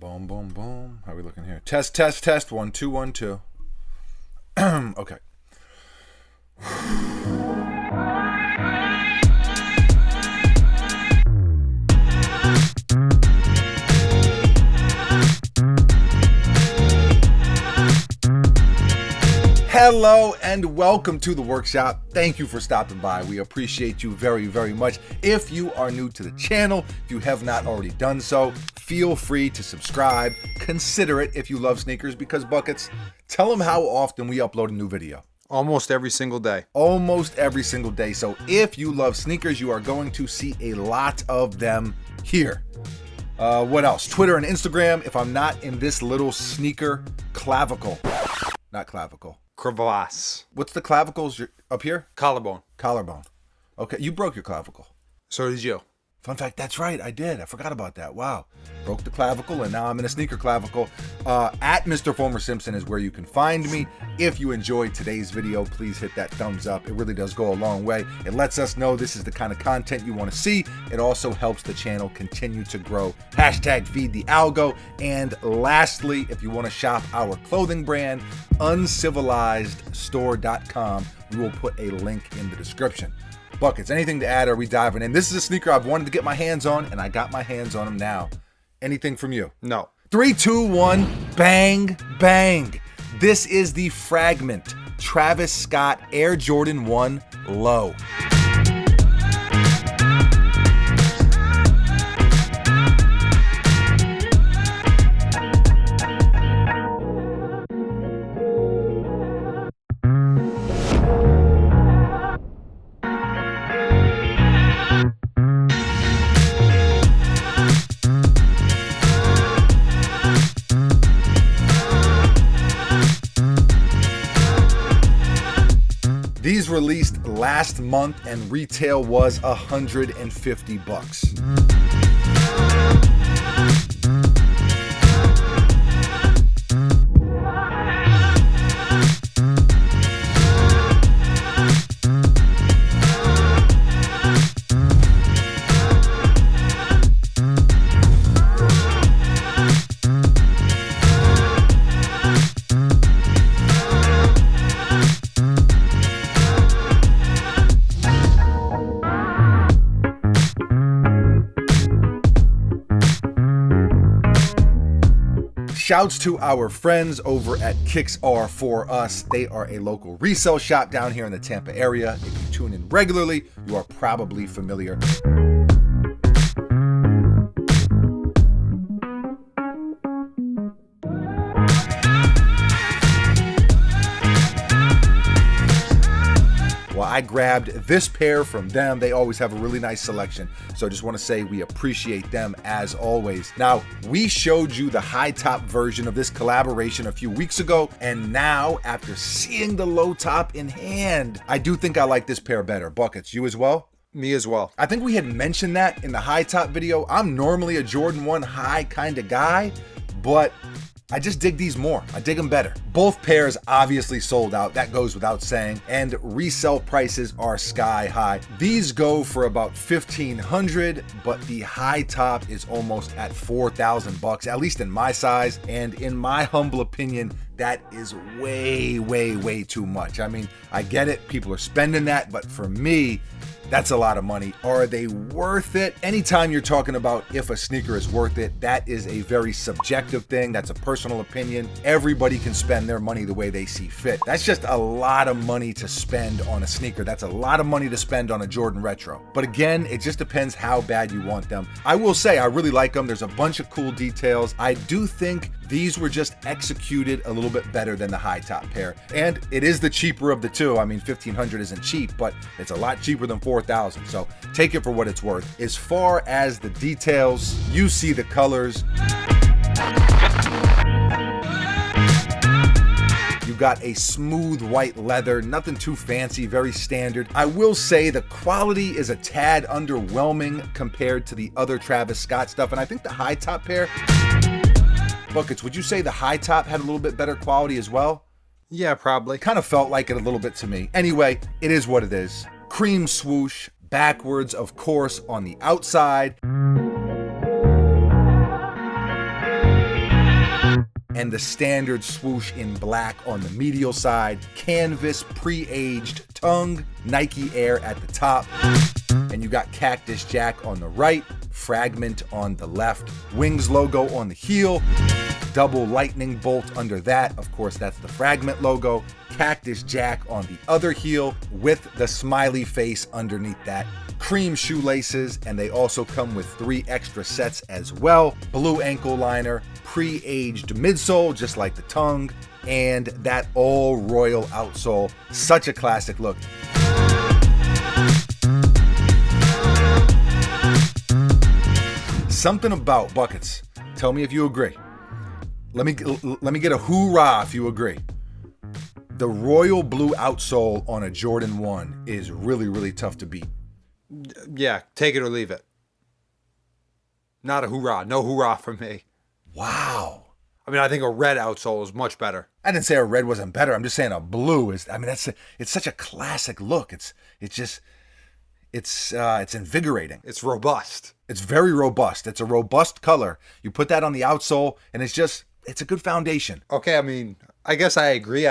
Boom, boom, boom. How are we looking here? Test, test, test. 1, 2, 1, 2. Okay. Hello and welcome to the workshop. Thank you for stopping by. We appreciate you very, very much. If you are new to the channel, if you have not already done so, feel free to subscribe. Consider it if you love sneakers, because Buckets, tell them how often we upload a new video. Almost every single day. Almost every single day. So if you love sneakers, you are going to see a lot of them here. What else? Twitter and Instagram. If I'm not in this little sneaker clavicle, not clavicle. Crevasse. What's the clavicles up here? Collarbone. Collarbone. Okay, you broke your clavicle. So did you. Fun fact, that's right, I did. I forgot about that. Wow. Broke the clavicle, and now I'm in a sneaker clavicle. At Mr. Former Simpson is where you can find me. If you enjoyed today's video, please hit that thumbs up. It really does go a long way. It lets us know this is the kind of content you want to see. It also helps the channel continue to grow. Hashtag feed the algo. And lastly, if you want to shop our clothing brand, uncivilizedstore.com, we will put a link in the description. Buckets, anything to add? Are we diving in? This is a sneaker I've wanted to get my hands on, and I got my hands on them now. Anything from you? No. 3, 2, 1, bang, bang. This is the Fragment Travis Scott Air Jordan 1 Low. These released last month and retail was $150. Shouts to our friends over at Kicks Are For Us. They are a local resale shop down here in the Tampa area. If you tune in regularly, you are probably familiar. Well, I grabbed this pair from them. They always have a really nice selection. So I just want to say we appreciate them as always. Now, we showed you the high top version of this collaboration a few weeks ago. And now, after seeing the low top in hand, I do think I like this pair better. Buckets, you as well? Me as well. I think we had mentioned that in the high top video. I'm normally a Jordan 1 high kind of guy, but I just dig these more. I dig them better. Both pairs obviously sold out. That goes without saying. And resale prices are sky high. These go for about $1,500, but the high top is almost at $4,000, at least in my size. And in my humble opinion, that is way, way, way too much. I mean, I get it. People are spending that, but for me, that's a lot of money. Are they worth it? Anytime you're talking about if a sneaker is worth it, that is a very subjective thing. That's a personal opinion. Everybody can spend their money the way they see fit. That's just a lot of money to spend on a sneaker. That's a lot of money to spend on a Jordan Retro. But again, it just depends how bad you want them. I will say I really like them. There's a bunch of cool details. I do think these were just executed a little bit better than the high top pair. And it is the cheaper of the two. I mean, $1,500 isn't cheap, but it's a lot cheaper than $4,000. So take it for what it's worth. As far as the details, you see the colors. You got a smooth white leather, nothing too fancy, very standard. I will say the quality is a tad underwhelming compared to the other Travis Scott stuff. And I think the high top pair, Buckets, would you say the high top had a little bit better quality as well? Yeah, probably. Kind of felt like it a little bit to me. Anyway, it is what it is. Cream swoosh, backwards, of course, on the outside. and the standard swoosh in black on the medial side, canvas pre-aged tongue, Nike Air at the top, and you got Cactus Jack on the right, Fragment on the left, Wings logo on the heel, double lightning bolt under that. Of course, that's the Fragment logo. Cactus Jack on the other heel with the smiley face underneath that. Cream shoelaces, and they also come with 3 extra sets as well. Blue ankle liner, pre-aged midsole, just like the tongue, and that all royal outsole. Such a classic look. Something about buckets. Tell me if you agree. Let me get a hoorah if you agree. The royal blue outsole on a Jordan 1 is really, really tough to beat. Yeah, take it or leave it. Not a hoorah. No hoorah from me. Wow. I mean, I think a red outsole is much better. I didn't say a red wasn't better. I'm just saying a blue is. I mean, it's such a classic look. It's invigorating. It's robust. It's very robust. It's a robust color. You put that on the outsole, and it's a good foundation. Okay, I mean, I guess I agree.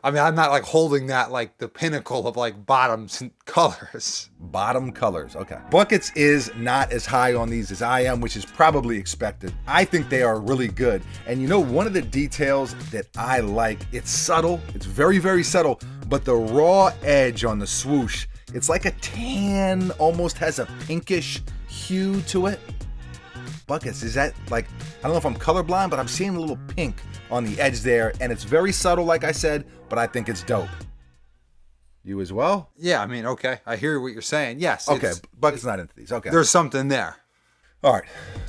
I'm not like holding that like the pinnacle of like bottoms and colors. Bottom colors, okay. Buckets is not as high on these as I am, which is probably expected. I think they are really good. And you know, one of the details that I like, it's subtle. It's very, very subtle, but the raw edge on the swoosh, it's like a tan, almost has a pinkish hue to it. Buckets, is that like, I don't know if I'm colorblind, but I'm seeing a little pink on the edge there, and it's very subtle, like I said, but I think it's dope. You as well? Yeah, I mean, okay. I hear what you're saying. Yes. Okay, Bucket's not into these. Okay. There's something there. All right.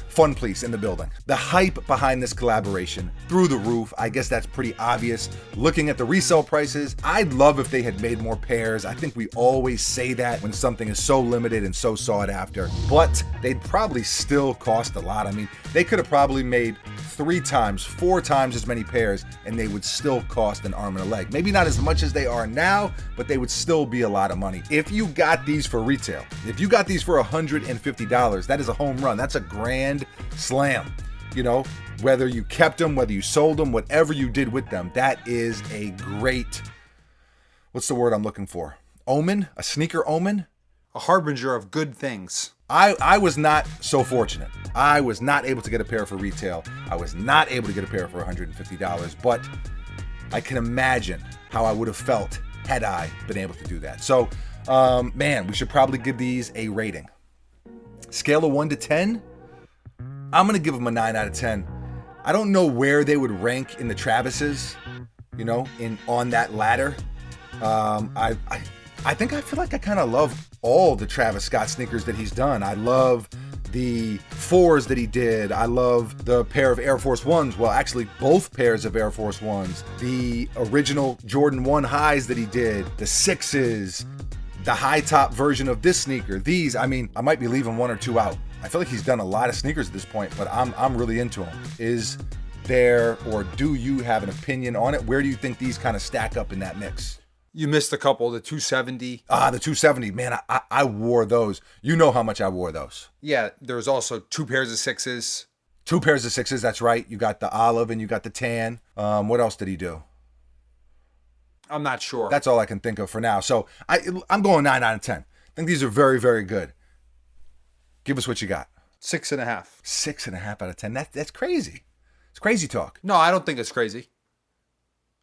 Fun Police in the building. The hype behind this collaboration, through the roof. I guess that's pretty obvious. Looking at the resale prices, I'd love if they had made more pairs. I think we always say that when something is so limited and so sought after. But they'd probably still cost a lot. I mean, they could have probably made 3 times, 4 times as many pairs, and they would still cost an arm and a leg. Maybe not as much as they are now, but they would still be a lot of money. If you got these for retail, if you got these for $150, that is a home run. That's a grand slam. You know, whether you kept them, whether you sold them, whatever you did with them, that is a great, what's the word I'm looking for? Omen? A sneaker omen? A harbinger of good things. I was not so fortunate. I was not able to get a pair for retail. I was not able to get a pair for $150, but I can imagine how I would have felt had I been able to do that. So, man, we should probably give these a rating. Scale of 1 to 10, I'm going to give them a 9 out of 10. I don't know where they would rank in the Travises, you know, on that ladder. I feel like I kind of love all the Travis Scott sneakers that he's done. I love the 4s that he did. I love the pair of Air Force Ones. Well, actually, both pairs of Air Force Ones. The original Jordan 1 highs that he did. The 6s. The high top version of this sneaker. These, I mean, I might be leaving 1 or 2 out. I feel like he's done a lot of sneakers at this point, but I'm really into him. Is there, or do you have an opinion on it? Where do you think these kind of stack up in that mix? You missed a couple, the 270. The 270, man, I wore those. You know how much I wore those. Yeah, there was also 2 pairs of 6s. 2 pairs of 6s, that's right. You got the olive and you got the tan. What else did he do? I'm not sure. That's all I can think of for now. So I'm going 9 out of 10. I think these are very, very good. Give us what you got. 6.5. 6.5 out of 10. That's crazy. It's crazy talk. No, I don't think it's crazy.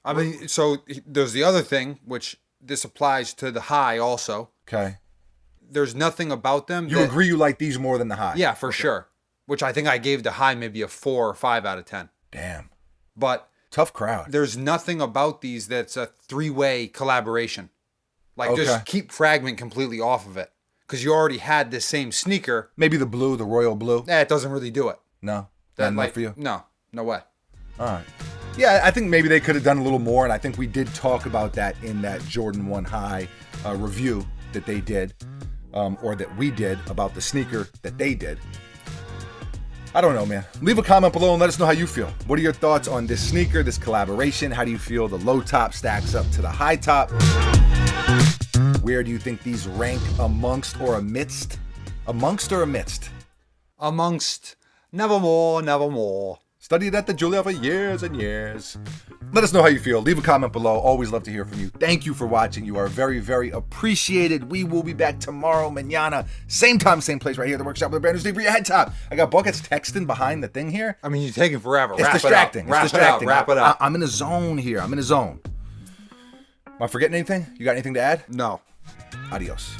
I mean, so there's the other thing, which this applies to the high also. Okay. There's nothing about them. You agree you like these more than the high? Yeah, for sure. Which I think I gave the high maybe a 4 or 5 out of 10. Damn. But tough crowd. There's nothing about these that's a 3-way collaboration. Like, just keep Fragment completely off of it. Because you already had this same sneaker. Maybe the blue, the royal blue. It doesn't really do it. No? Not enough for you? No way. All right. Yeah, I think maybe they could have done a little more, and I think we did talk about that in that Jordan 1 High review that they did, or that we did about the sneaker that they did. I don't know, man. Leave a comment below and let us know how you feel. What are your thoughts on this sneaker, this collaboration? How do you feel the low top stacks up to the high top? Where do you think these rank amongst or amidst? Amongst or amidst? Amongst. Nevermore, nevermore. Studied at the Juilliard for years and years. Let us know how you feel. Leave a comment below. Always love to hear from you. Thank you for watching. You are very, very appreciated. We will be back tomorrow, mañana. Same time, same place, right here at the workshop with a brand new sleep for your head top. I got buckets texting behind the thing here. I mean, you're taking forever. It's distracting. Wrap it up. I'm in a zone here. I'm in a zone. Am I forgetting anything? You got anything to add? No. Adios.